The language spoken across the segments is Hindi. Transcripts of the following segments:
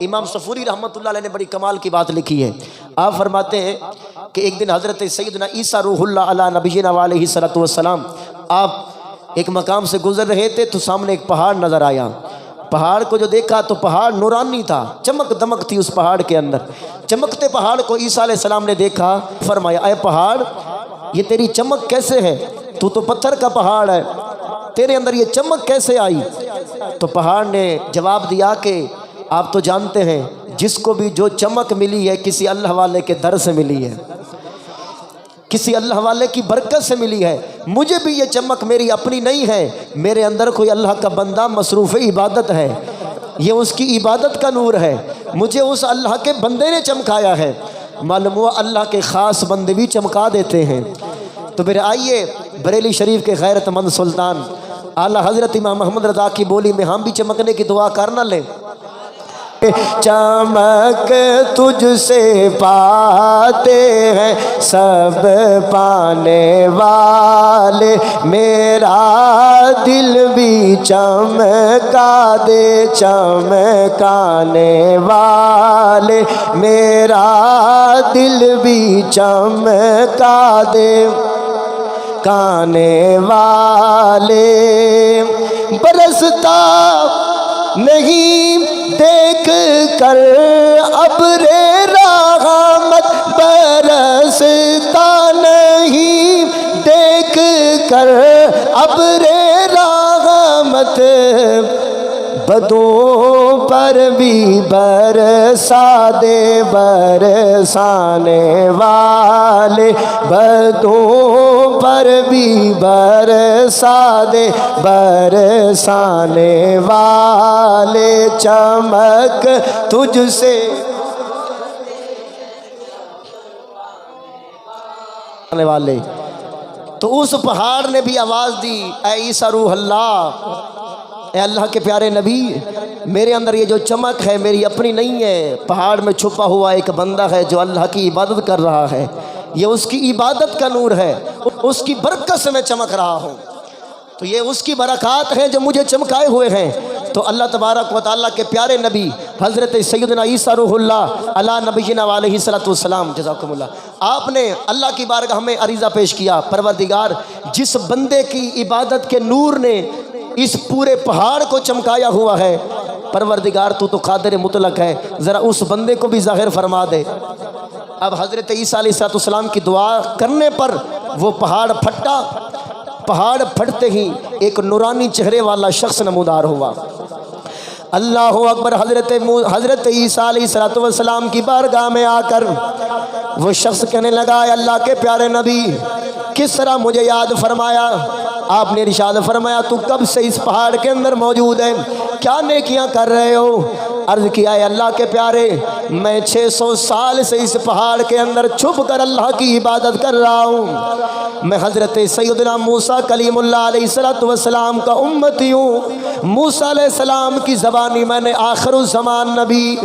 इमाम सफूरी रहमतुल्लाह अलैह ने बड़ी कमाल की बात लिखी है। आप फरमाते हैं कि एक दिन हज़रत सैयदना ईसा रूहुल्लाह अला नबीना व अलैहि सल्लतु वस्सलाम आप एक मकाम से गुजर रहे थे तो सामने एक पहाड़ नज़र आया। पहाड़ को जो देखा तो पहाड़ नूरानी था, चमक दमक थी उस पहाड़ के अंदर। चमकते पहाड़ को ईसा अलैहिस्सलाम ने देखा, फरमाया ऐ पहाड़, ये तेरी चमक कैसे है? तू तो पत्थर का पहाड़ है, तेरे अंदर ये चमक कैसे आई? तो पहाड़ ने जवाब दिया कि आप तो जानते हैं जिसको भी जो चमक मिली है किसी अल्लाह वाले के दर से मिली है, किसी अल्लाह वाले की बरकत से मिली है। मुझे भी ये चमक मेरी अपनी नहीं है, मेरे अंदर कोई अल्लाह का बंदा मसरूफ़ इबादत है, ये उसकी इबादत का नूर है, मुझे उस अल्लाह के बंदे ने चमकाया है। मालूम हुआ अल्लाह के ख़ास बंदे भी चमका देते हैं। तो फिर आइए बरेली शरीफ के गैरतमंद सुल्तान आला हज़रत इमाम मोहम्मद रज़ा की बोली में हम भी चमकने की दुआ कर न लें। चमक तुझसे पाते हैं सब पाने वाले, मेरा दिल भी चमका दे चमकाने वाले, मेरा दिल भी चमका दे काने वाले। बरसता नहीं देख कर अब्रे रहमत, बरसता नहीं देख कर अब्रे रहमत, बदों पर भी बरसा दे बरसाने वाले, बदों पर भी बरसा दे बरसाने वाले। चमक तुझसे आने वाले। तो उस पहाड़ ने भी आवाज़ दी, ऐ ईसा रूह अल्लाह, ए अल्लाह के प्यारे नबी, मेरे अंदर ये जो चमक है मेरी अपनी नहीं है, पहाड़ में छुपा हुआ एक बंदा है जो अल्लाह की इबादत कर रहा है, ये उसकी इबादत का नूर है, उसकी बरकत से मैं चमक रहा हूँ। तो ये उसकी बरक़ात हैं जो मुझे चमकाए हुए हैं। तो अल्लाह तबारक व तआला के प्यारे नबी हज़रत सैयदना ईसा रूहुल्लाह अला नबीना व अलैहि सल्लतु वस्सलाम जज़ाकुमुल्लाह, आपने अल्लाह की बारगाह में अरीज़ा पेश किया, परवरदिगार जिस बंदे की इबादत के नूर ने इस पूरे पहाड़ को चमकाया हुआ है, परवरदिगार तू तो कादिर मुतलक है, ज़रा उस बंदे को भी ज़ाहिर फरमा दे। अब हज़रत ईसा अलैहिस्सलाम की दुआ करने पर वो पहाड़ फटा। पहाड़ फटते ही एक नूरानी चेहरे वाला शख्स नमूदार हुआ। अल्लाह अकबर। हज़रत ईसा अलैहिस्सलाम की बारगाह में आकर वो शख्स कहने लगा, अल्लाह के प्यारे नबी किस तरह मुझे याद फरमाया? आपने इरशाद फरमाया, तू कब से इस पहाड़ के अंदर मौजूद है, क्या नेकियां कर रहे हो? अर्ज़ किया, है अल्लाह के प्यारे, मैं 600 साल से इस पहाड़ के अंदर छुप कर अल्लाह की इबादत कर रहा हूँ। मैं हज़रत सैयदना मूसा कलीमुल्लाह अलैहिस्सलाम का उम्मती हूँ। मूसा अलैहिस्सलाम की ज़बानी मैंने आखिरुज़्ज़मान नबी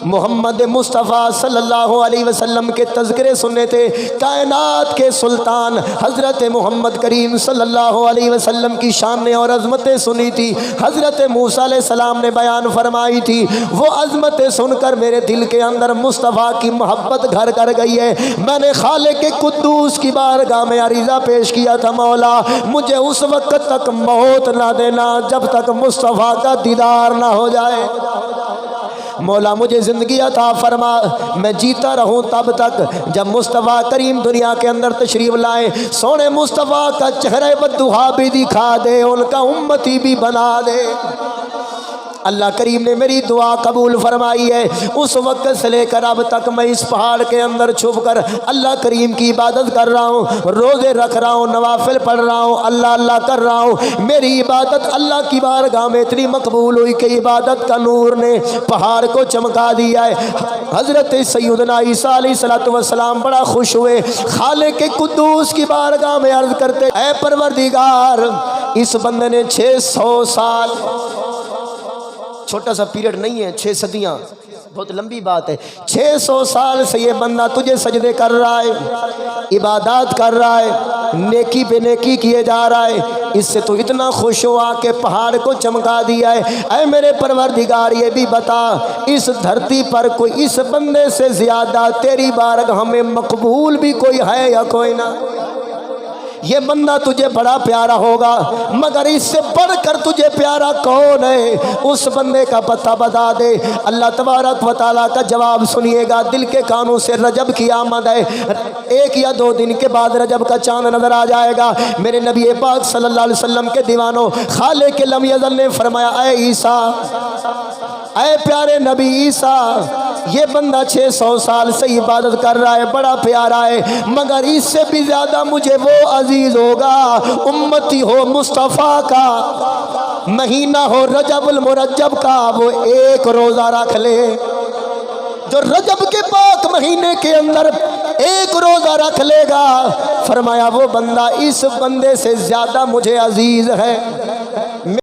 मोहम्मद मुस्तफ़ा सल्लल्लाहु अलैहि वसल्लम के तज़किरे सुने थे। कायनात के सुल्तान हज़रत मोहम्मद करीम सल्लल्लाहु अलैहि वसल्लम की शान और अज़मतें सुनी थी। हज़रत मूसा अलैहिस्सलाम ने बयान फरमाई थी। वो अज़मतें सुनकर मेरे दिल के अंदर मुस्तफ़ा की मोहब्बत घर कर गई है। मैंने खालिक़ के कुद्दूस की बारगाह में अरीज़ा पेश किया था, मौला मुझे उस वक़्त तक मौत ना देना जब तक मुस्तफ़ा का दीदार ना हो जाए। मौला मुझे ज़िंदगी अता फरमा, मैं जीता रहूं तब तक जब मुस्तफ़ा करीम दुनिया के अंदर तशरीफ़ लाए। सोने मुस्तफ़ा का चेहरा बद्दुहा भी दिखा दे, उनका उम्मती भी बना दे। अल्लाह करीम ने मेरी दुआ कबूल फरमाई है। उस वक्त से लेकर अब तक मैं इस पहाड़ के अंदर छुप कर अल्लाह करीम की इबादत कर रहा हूँ, रोज़े रख रहा हूँ, नवाफिल पढ़ रहा हूँ, अल्लाह अल्लाह कर रहा हूँ। मेरी इबादत अल्लाह की बारगाह में इतनी मकबूल हुई कि इबादत का नूर ने पहाड़ को चमका दिया है। हज़रत सैयदना ईसा अलैहिस्सलाम बड़ा खुश हुए, खालिक़ के कुद्दूस की बारगाह में अर्ज़ करते, ऐ परवरदिगार इस बंदे ने 600 साल, छोटा सा पीरियड नहीं है, 6 सदियाँ बहुत लंबी बात है। 600 साल से ये बंदा तुझे सजदे कर रहा है, इबादत कर रहा है, नेकी पे नेकी किए जा रहा है। इससे तो इतना खुश हुआ कि पहाड़ को चमका दिया है। ऐ मेरे परवरदिगार ये भी बता, इस धरती पर कोई इस बंदे से ज्यादा तेरी बारगाह में मकबूल भी कोई है या कोई ना? ये बंदा तुझे बड़ा प्यारा होगा, मगर इससे बढ़कर तुझे प्यारा कौन है? उस बंदे का पता बता दे। अल्लाह तबारक व तआला का जवाब सुनिएगा। दिल के कानों से रजब की आमद है, 1 या 2 दिन के बाद रजब का चांद नजर आ जाएगा। मेरे नबी पाक सल्लल्लाहु अलैहि वसल्लम के दीवानों, खालिक लम यज़ल ने फरमाया, ऐ ईसा, ऐ प्यारे नबी ईसा, ये बंदा 600 साल से इबादत कर रहा है, बड़ा प्यारा है, मगर इससे भी ज्यादा मुझे वो अजीज होगा, उम्मती हो मुस्तफ़ा का, महीना हो रजबुल मुरज्जब का, वो 1 रोजा रख ले। जो रजब के पाक महीने के अंदर 1 रोजा रख लेगा, फरमाया वो बंदा इस बंदे से ज्यादा मुझे अजीज है।